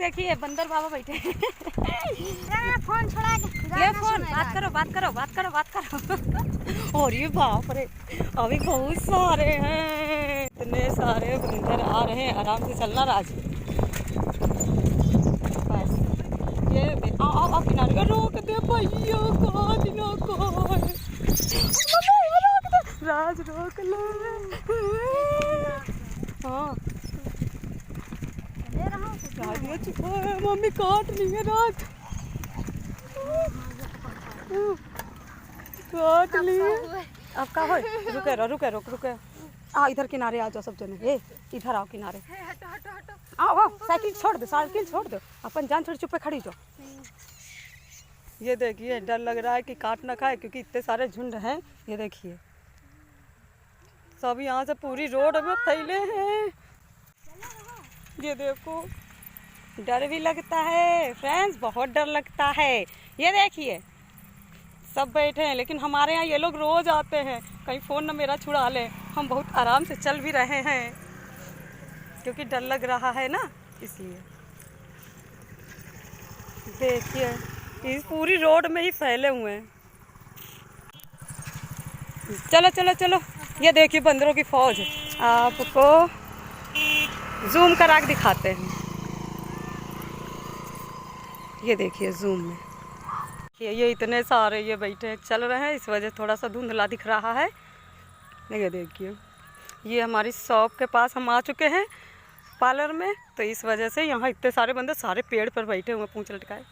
देखिए बंदर बाबा बैठे फोन छोड़ा के ये फोन बात करो और ये बाप रे अभी बहुत सारे हैं, इतने सारे बंदर आ रहे हैं। आराम से चलना राज। बस ये आओ किनारे रोक दे भैया राज रोक ले। हाँ मम्मी काट रही है राज, काट ली। अब का हो रुके इधर किनारे आ जाओ सब जने। इधर आओ किनारे। आओ साइकिल छोड़ दो अपन जान छोड़ चुप पे खड़ी जाओ। ये देखिए डर लग रहा है कि काट ना खाए क्योंकि इतने सारे झुंड हैं। ये देखिए सब यहाँ से पूरी रोड में फैले हैं। ये देखो डर भी लगता है फ्रेंड्स, बहुत डर लगता है। ये देखिए सब बैठे हैं, लेकिन हमारे यहाँ ये लोग रोज आते हैं, कहीं फ़ोन न मेरा छुड़ा ले। हम बहुत आराम से चल भी रहे हैं क्योंकि डर लग रहा है ना, इसलिए। देखिए इस पूरी रोड में ही फैले हुए हैं। चलो ये देखिए बंदरों की फौज। आपको जूम करा के दिखाते हैं। ये देखिए जूम में ये इतने सारे ये बैठे चल रहे हैं, इस वजह थोड़ा सा धुंधला दिख रहा है। ये देखिए ये हमारी शॉप के पास हम आ चुके हैं पार्लर में, तो इस वजह से यहाँ इतने सारे बंदर सारे पेड़ पर बैठे हुए पूंछ लटकाए।